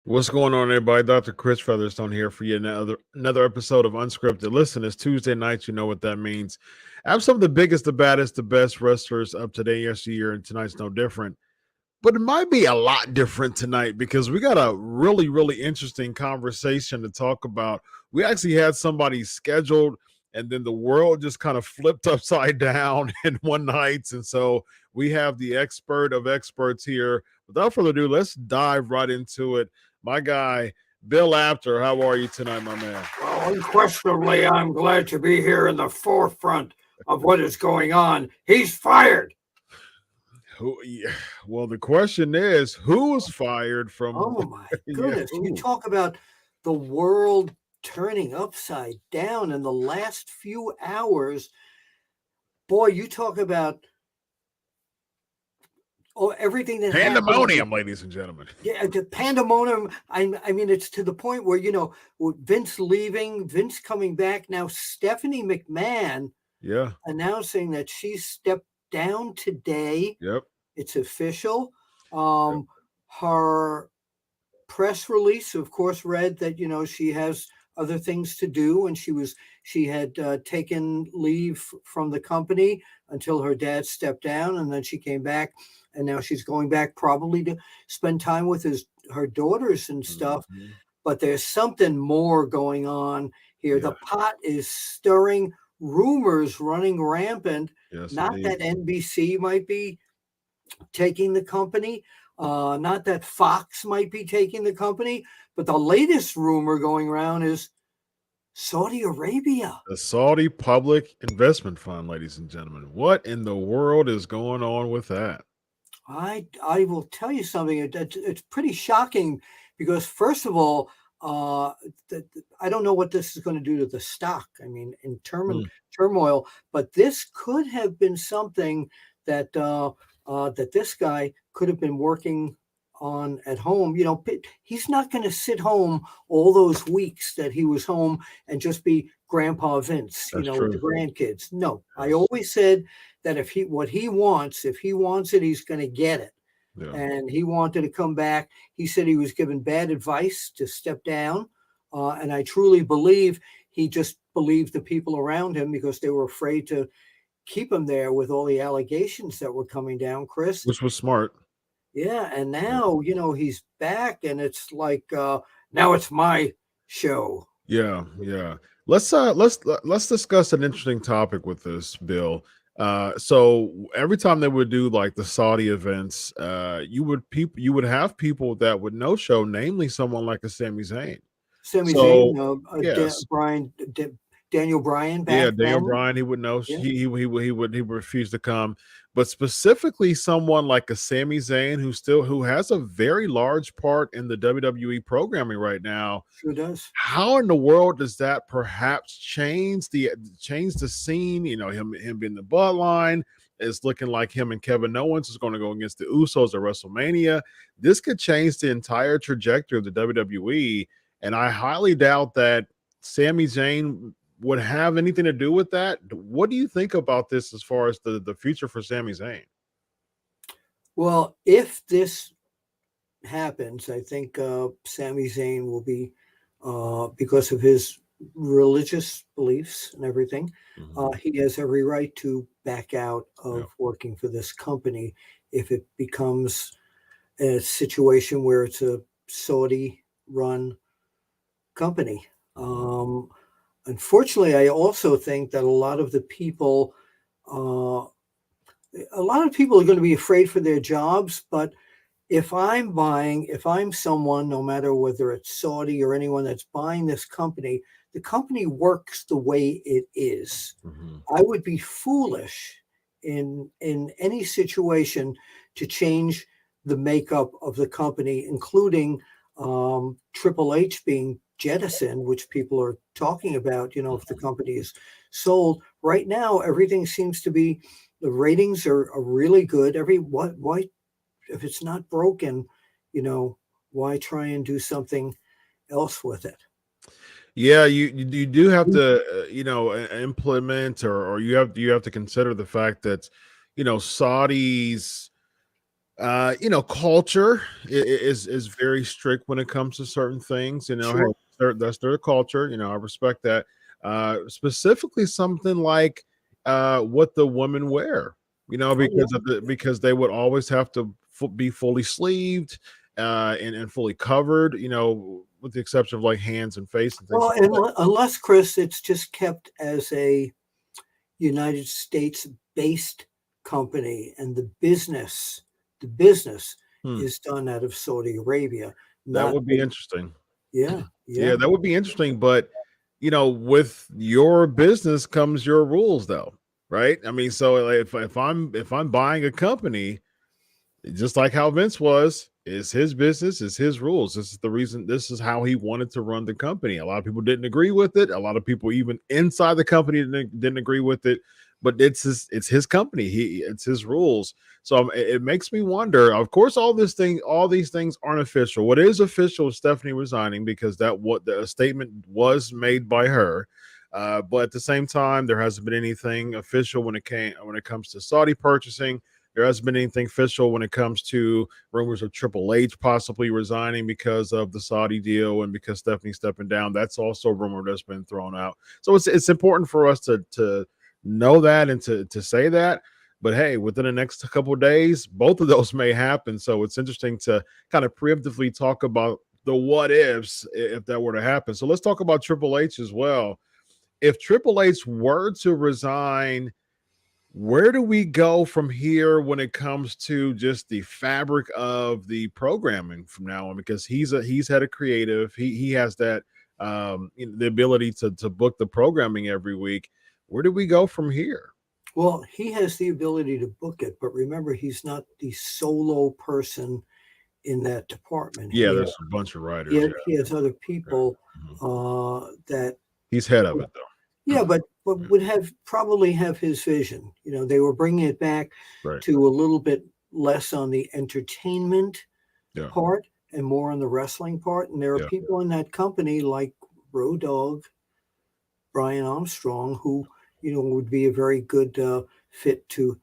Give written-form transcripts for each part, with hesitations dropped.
What's going on, everybody? Dr. Chris Featherstone here for you another episode of Unscripted. Listen, it's Tuesday night. You know what that means. I have some of the biggest, the baddest, the best wrestlers up today, yesteryear, and tonight's no different. But it might be a lot different tonight because we got a really, really interesting conversation to talk about. We actually had somebody scheduled, and then the world just kind of flipped upside down in one night. And so we have the expert of experts here. Without further ado, let's dive right into it. My guy, Bill Apter, how are you tonight, my man? Well, unquestionably, I'm glad to be here in the forefront of what is going on. He's fired. Well, the question is, who's fired from? Oh my goodness. Yeah, You talk about the world turning upside down in the last few hours. Boy, you talk about everything that pandemonium, happened. ladies and gentlemen. Yeah, the pandemonium. I mean, it's to the point where, with Vince leaving, Vince coming back. Now, Stephanie McMahon announcing that she stepped down today. Yep. It's official. Her press release, of course, read that, she has other things to do, and she had taken leave from the company until her dad stepped down, and then she came back, and now she's going back probably to spend time with her daughters and stuff. Mm-hmm. But there's something more going on here. Yeah. The pot is stirring, rumors running rampant. Yes, not indeed. That NBC might be taking the company, not that Fox might be taking the company, but the latest rumor going around is Saudi Arabia. The Saudi Public Investment Fund, ladies and gentlemen. What in the world is going on with that? I will tell you something. It's pretty shocking because, first of all, I don't know what this is going to do to the stock. I mean, in turmoil, but this could have been something that that this guy could have been working on at home. He's not going to sit home all those weeks that he was home and just be Grandpa Vince, That's true. With the grandkids. No, I always said that if he wants it, he's going to get it. Yeah. And he wanted to come back. He said he was given bad advice to step down. And I truly believe he just believed the people around him because they were afraid to keep him there with all the allegations that were coming down, Chris. Which was smart. Yeah, and now, he's back, and it's like now it's my show. Yeah. Let's discuss an interesting topic with this, Bill. So every time they would do like the Saudi events, you would have people that would no show, namely someone like a Sami Zayn. Yes. Daniel Bryan. Daniel Bryan. He would know. Yeah. He would refuse to come. But specifically, someone like a Sami Zayn who has a very large part in the WWE programming right now. Sure does. How in the world does that perhaps change the scene? Him being the bloodline. It's looking like him and Kevin Owens is going to go against the Usos at WrestleMania. This could change the entire trajectory of the WWE, and I highly doubt that Sami Zayn would have anything to do with that. What do you think about this as far as the future for Sami Zayn? Well, if this happens, I think Sami Zayn will be, because of his religious beliefs and everything, he has every right to back out of working for this company if it becomes a situation where it's a Saudi-run company. Unfortunately, I also think that a lot of people are going to be afraid for their jobs. But if I'm someone, no matter whether it's Saudi or anyone that's buying this company, the company works the way it is. Mm-hmm. I would be foolish in any situation to change the makeup of the company, including Triple H being jettisoned, which people are talking about, if the company is sold. Right now, everything seems to be, the ratings are really good. Why, if it's not broken, why try and do something else with it? Yeah, you do have to, implement or you have to consider the fact that, Saudis Culture is very strict when it comes to certain things. Hey, Sure. that's their culture. I respect that. Specifically, something like what the women wear. Oh, yeah. Because they would always have to be fully sleeved and fully covered. With the exception of like hands and face and things Well, like and that. unless, Chris, it's just kept as a United States based company and the business Hmm, is done out of Saudi Arabia, that not would be interesting. yeah, Yeah, yeah. that would be interesting, but with your business comes your rules though, right? I mean, so like, if I'm buying a company, just like how Vince was, it's his business, it's his rules. This is the reason, this is how he wanted to run the company. A lot of people didn't agree with it. A lot of people even inside the company didn't agree with it, but it's his company. It's his rules. So it makes me wonder. Of course, all these things aren't official. What is official is Stephanie resigning because that what the statement was made by her. But at the same time, there hasn't been anything official when it comes to Saudi purchasing. There hasn't been anything official when it comes to rumors of Triple H possibly resigning because of the Saudi deal and because Stephanie's stepping down. That's also a rumor that's been thrown out. So it's important for us to know that and to say that. But hey, within the next couple of days, both of those may happen. So it's interesting to kind of preemptively talk about the what ifs if that were to happen. So let's talk about Triple H as well. If Triple H were to resign, where do we go from here when it comes to just the fabric of the programming from now on? Because he's had a creative, he has that the ability to book the programming every week. Where do we go from here? Well, he has the ability to book it, but remember, he's not the solo person in that department. Yeah, there's a bunch of writers. Yeah, He has other yeah. people Mhm. that He's head of it though. yeah, but would have probably have his vision. They were bringing it back Right. to a little bit less on the entertainment Yeah. part and more on the wrestling part. And there are Yeah. people in that company like Road Dogg, Brian Armstrong, who would be a very good fit to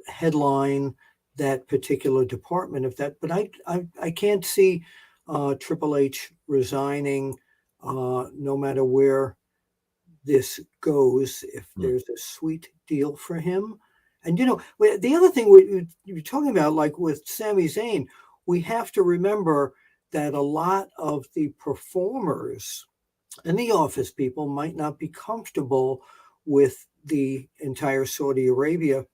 headline that particular department. If that, but I can't see Triple H resigning, no matter where this goes, if Mm. there's a sweet deal for him. And the other thing you're talking about, like with Sami Zayn, we have to remember that a lot of the performers and the office people might not be comfortable with the entire Saudi Arabia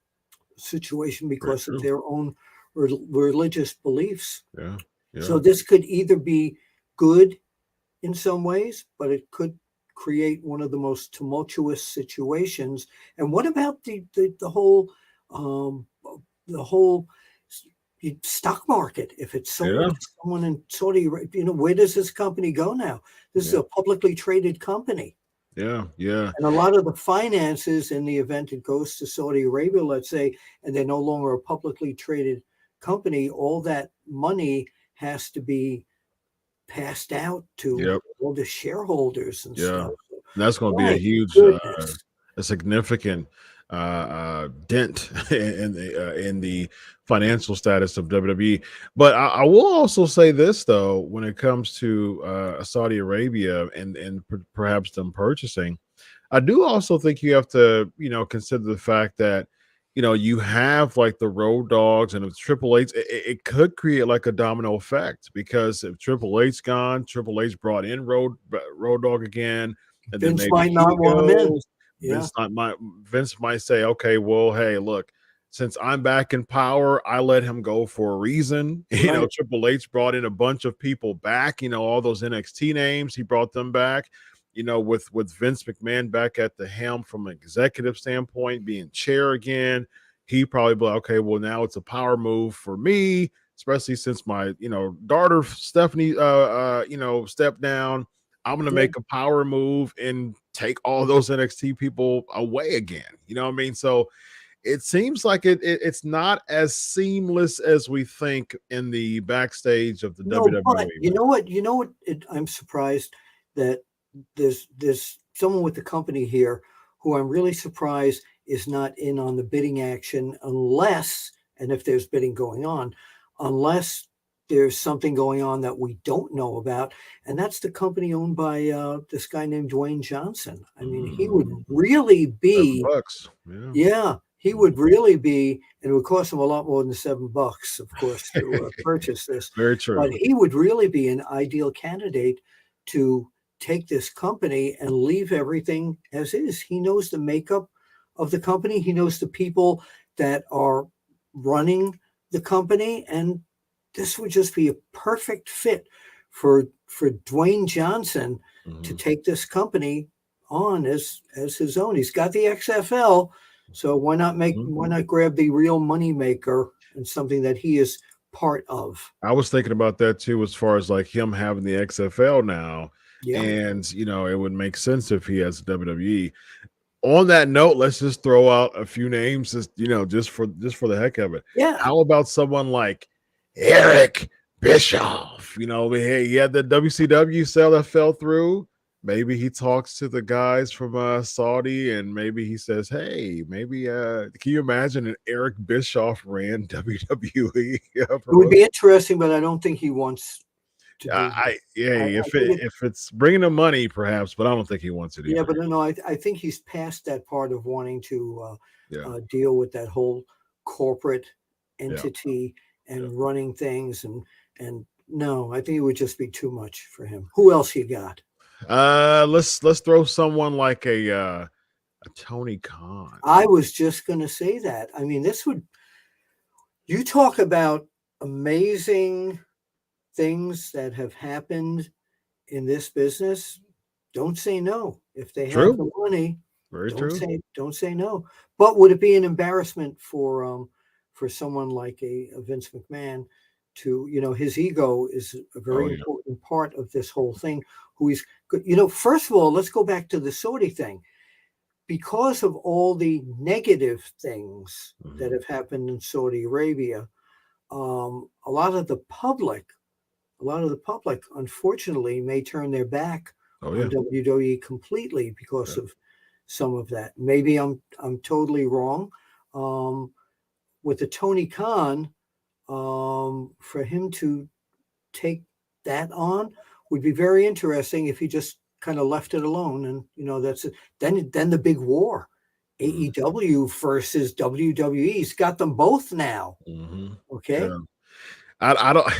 situation Very because of true. their own religious beliefs. Yeah. So Yeah. this could either be good in some ways, but it could create one of the most tumultuous situations. And what about um, the whole stock market? If it's sold Yeah. to someone in Saudi Arabia, where does this company go now? This is Yeah. a publicly traded company. Yeah. Yeah. And a lot of the finances in the event it goes to Saudi Arabia, let's say, and they're no longer a publicly traded company, all that money has to be passed out to Yep. all the shareholders and Yeah, stuff. that's going to be a My huge, goodness. a significant dent in the financial status of WWE. But I will also say this though, when it comes to Saudi Arabia and perhaps them purchasing, I do also think you have to consider the fact that you have like the Road Dogs and if Triple H, it could create like a domino effect because if Triple H gone, Triple H brought in Road Dog again, and then Vince maybe might he not want him in. goes. Yeah, Vince might say, okay, well, hey, look, since I'm back in power, I let him go for a reason. right. Triple H brought in a bunch of people back. All those NXT names, he brought them back with Vince McMahon back at the helm from an executive standpoint, being chair again, he probably be like, okay, well, now it's a power move for me, especially since my, daughter Stephanie stepped down. I'm gonna Yeah. make a power move and take all those NXT people away again. You know what I mean? So it seems like it's not as seamless as we think in the backstage of the No, but WWE, you man. know what? I'm surprised that there's someone with the company here who I'm really surprised is not in on the bidding action unless and if there's bidding going on, unless there's something going on that we don't know about. And that's the company owned by this guy named Dwayne Johnson. I mean, he would really be, $7. yeah, he would really be, and it would cost him a lot more than $7, of course, to purchase this. Very true. But he would really be an ideal candidate to take this company and leave everything as is. He knows the makeup of the company. He knows the people that are running the company, and this would just be a perfect fit for Dwayne Johnson to take this company on as his own. He's got the XFL, so why not grab the real money maker and something that he is part of? I was thinking about that too, as far as like him having the XFL now. Yeah. And it would make sense if he has WWE. On that note, let's just throw out a few names, just for the heck of it. Yeah. How about someone like Eric Bischoff? He had the WCW sale that fell through. Maybe he talks to the guys from Saudi, and maybe he says, "Hey, maybe can you imagine an Eric Bischoff ran WWE?" It would be interesting, but I don't think he wants to do if it's bringing him money, perhaps, but I don't think he wants it either. Yeah, but no, I think he's past that part of wanting to deal with that whole corporate entity and running things, and no, I think it would just be too much for him. Who else you got? Let's throw someone like a Tony Khan. I was just going to say that. I mean, you talk about amazing things that have happened in this business. Don't say no. If they have the money, don't say no. But would it be an embarrassment for someone like a Vince McMahon to, his ego is a very important part of this whole thing. Who he's good. First of all, let's go back to the Saudi thing. Because of all the negative things that have happened in Saudi Arabia, a lot of the public, unfortunately, may turn their back on WWE completely because of some of that. Maybe I'm totally wrong. With the Tony Khan, for him to take that on would be very interesting if he just kind of left it alone. And that's it. Then the big war, AEW versus WWE. He's got them both now. Okay. Yeah. I don't.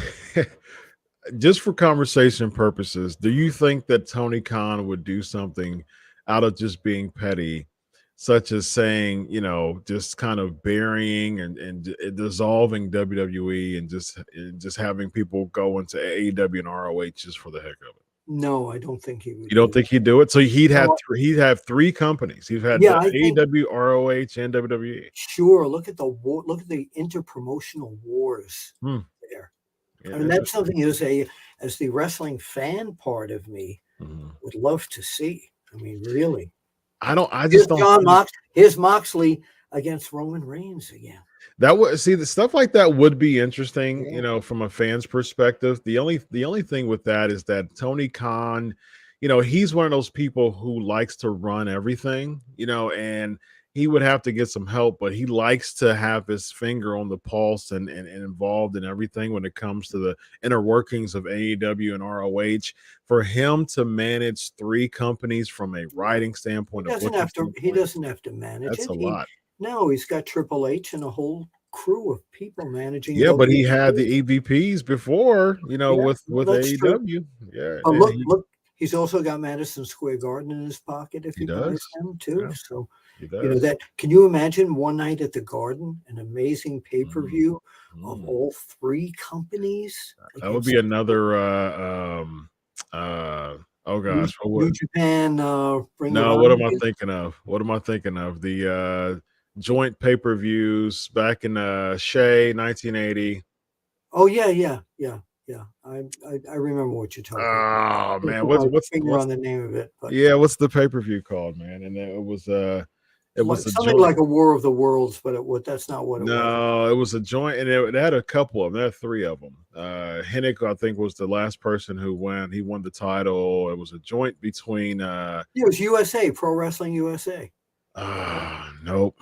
Just for conversation purposes, do you think that Tony Khan would do something out of just being petty, such as saying, just kind of burying and dissolving WWE and just having people go into AEW and ROH just for the heck of it? No, I don't think he would. You don't think he'd do it? So he'd have three companies. He'd had AEW, ROH, and WWE. Sure. Look at the war. Look at the interpromotional wars there. Yeah, I mean, that's something as the wrestling fan part of me would love to see. I mean, really. Here's Moxley against Roman Reigns again. That would the stuff like that would be interesting, from a fan's perspective. The only thing with that is that Tony Khan, he's one of those people who likes to run everything, and he would have to get some help, but he likes to have his finger on the pulse and involved in everything when it comes to the inner workings of AEW and ROH. For him to manage three companies from a writing standpoint, he doesn't have to manage. That's a lot. No, he's got Triple H and a whole crew of people managing. Yeah, but he had the EVPs before, with AEW. True. Yeah. But look, he's also got Madison Square Garden in his pocket if he buys them too. Yeah. So that. Can you imagine one night at the Garden, an amazing pay-per-view of all three companies? That would be another. Oh gosh, New Japan. What am I thinking of? The joint pay-per-views back in Shea 1980. Oh yeah. I remember what you're talking about. Oh man, what's on the name of it? But what's the pay-per-view called, man? And it was something like a War of the Worlds, but that's not what it was. No, it was a joint, and it had a couple of them. There had three of them. Hennig, I think, was the last person who won. He won the title. It was a joint between. It was USA, Pro Wrestling USA. Nope.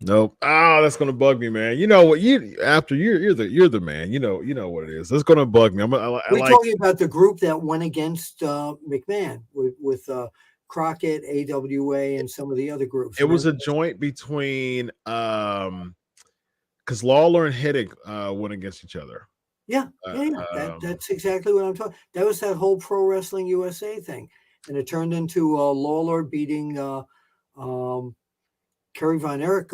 Nope. Oh, that's gonna bug me, man. You know what? You're the man. You know what it is. That's gonna bug me. I We're like. talking about the group that went against McMahon with Crockett, AWA, and some of the other groups. It was a Remember? joint between because Lawler and Hiddick went against each other. Yeah, Uh, yeah, yeah. um, That's exactly what I'm talking. That was that whole Pro Wrestling USA thing, and it turned into Lawler beating um, Kerry Von Erich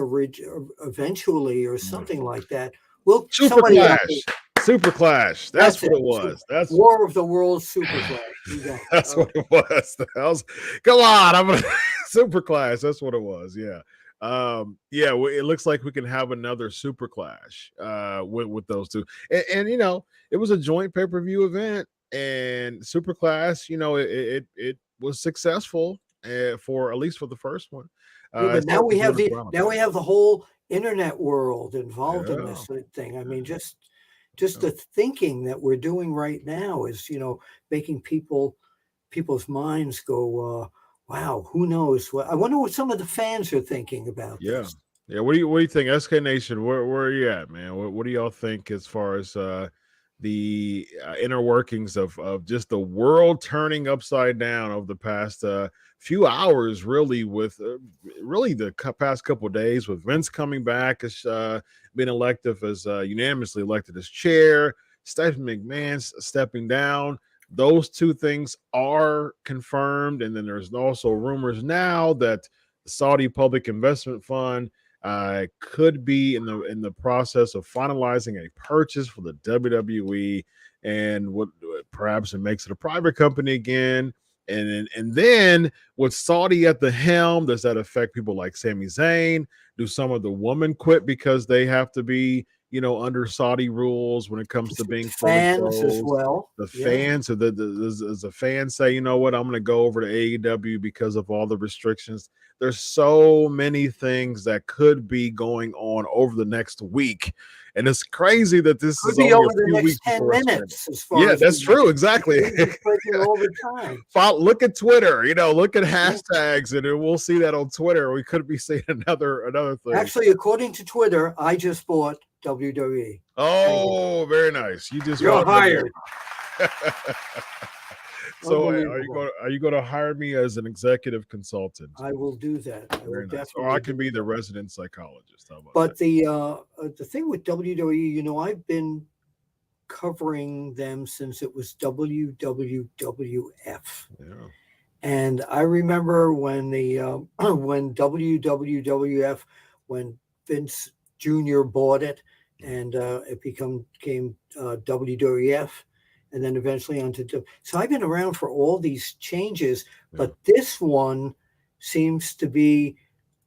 eventually, or something like that. Well, Super somebody out there. Clash. Super Clash. That's That's it. what it was. That's War of the Worlds Super Clash. You got it. that's what it was. Come on, I'm gonna Super Clash. That's what it was. Yeah. Yeah, it looks like we can have another Super Clash with those two. And you know, it was a joint pay-per-view event, and Super Clash, you know, it was successful for at least for the first one. Yeah, but It's starting to build a now ground. we have the whole internet world involved in Yeah. this thing. I mean, Yeah. just Yeah. the thinking that we're doing right now is, making people's minds go, wow, who knows what. I wonder what some of the fans are thinking about Yeah. this. Yeah. What do you think? SK Nation, where are you at, man? What do y'all think as far as the inner workings of just the world turning upside down over the past few hours, really, with really the past couple of days, with Vince coming back as being elected as unanimously elected as chair, Stephen McMahon stepping down. Those two things are confirmed, and then there's also rumors now that the Saudi Public Investment Fund could be in the process of finalizing a purchase for the WWE, and what perhaps it makes it a private company again. And then with Saudi at the helm, does that affect people like Sami Zayn? Do some of the women quit because they have to be, you know, under Saudi rules when it comes to being fully Fans as clothed? well. The Yeah. fans, or does the fans say, you know what, I'm going to go over to AEW because of all the restrictions? There's so many things that could be going on over the next week. And it's crazy that this Could is be only over a the few next weeks 10 before WrestleMania. minutes, as far Yeah, as that's we know. true. Exactly. News is breaking all the time. Look at Twitter, you know, look at Yeah. hashtags, and we'll see that on Twitter. We could be seeing another thing. Actually, according to Twitter, I just bought WWE. Thank you. Oh, very nice. You just You're bought hired. So Unbelievable. are you going to hire me as an executive consultant? I will do that. I will Very nice. Or I definitely can do be the that. resident psychologist. How about that? But the thing with WWE, I've been covering them since it was WWWF. Yeah. And I remember when the when WWWF, when Vince Jr. bought it, and it came WWF, and then eventually onto. So I've been around for all these changes, but this one seems to be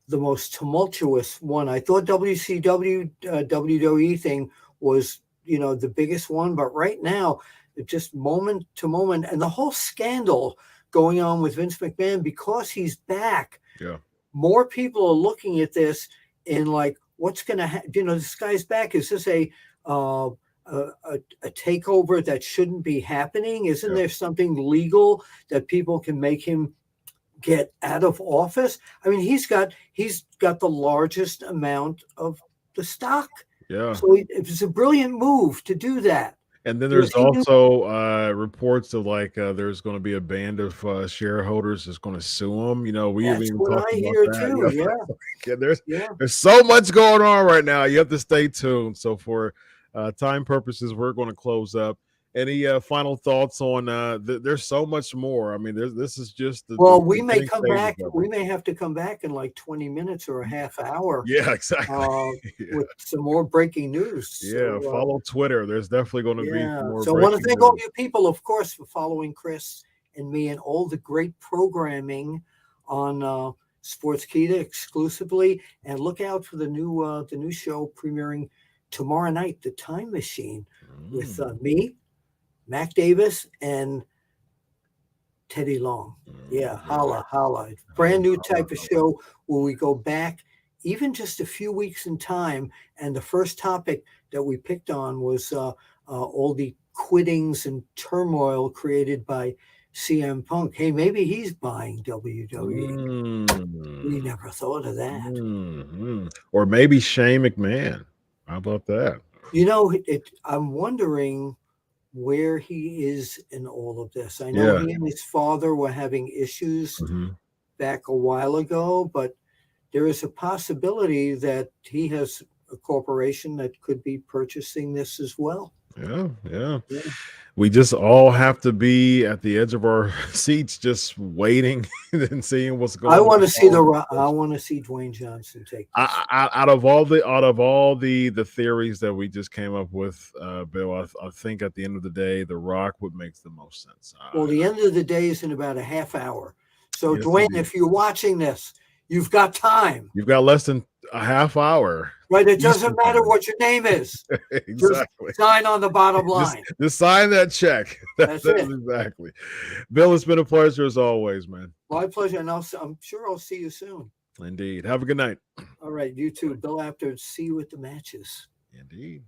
the most tumultuous one. I thought WCW WWE thing was the biggest one, but right now it just moment to moment, and the whole scandal going on with Vince McMahon, because he's back. Yeah. More people are looking at this in like, what's going to happen? This guy's back. Is this a takeover that shouldn't be happening? Isn't there something legal that people can make him get out of office? I mean, he's got the largest amount of the stock. Yeah. So it's a brilliant move to do that. And then there's also reports of like there's going to be a band of shareholders that's going to sue them. You know, we haven't That's even what talked I about hear that. too. You know? Yeah. There's so much going on right now. You have to stay tuned. So for time purposes, we're going to close up. Any final thoughts on? There's so much more. I mean, this is just the We may beginning come stages back. of it. We may have to come back in like 20 minutes or a half hour. Yeah, exactly. With some more breaking news. Yeah, So, follow Twitter. There's definitely going to be more. So I want to breaking thank all news. you people, of course, for following Chris and me and all the great programming on Sportskeeda exclusively. And look out for the new show premiering tomorrow night, The Time Machine, with me, Mac Davis, and Teddy Long. Yeah, holla. Brand new type of show where we go back even just a few weeks in time. And the first topic that we picked on was all the quittings and turmoil created by CM Punk. Hey, maybe he's buying WWE. We Mm. never thought of that. Or maybe Shane McMahon. How about that? You know, I'm wondering where he is in all of this. I know Yeah. he and his father were having issues Mhm. back a while ago, but there is a possibility that he has a corporation that could be purchasing this as well. Yeah. Yeah. We just all have to be at the edge of our seats, just waiting and seeing what's I going want on. to see I want to see Dwayne Johnson take this. Out of all the theories that we just came up with, Bill, I think at the end of the day, The Rock would make the most sense. Well, the end of the day is in about a half hour. So, Yes, Dwayne, indeed. if you're watching this, you've got time, You've got less than a half hour. right? It Eastern doesn't matter time. what your name is. Just Exactly. sign on the bottom line. Just sign that check. That's That's it. exactly. Bill, it's been a pleasure as always, man. My pleasure. And I'm sure I'll see you soon. Indeed. Have a good night. All right. You too. Bill Apter. See you at the matches. Indeed.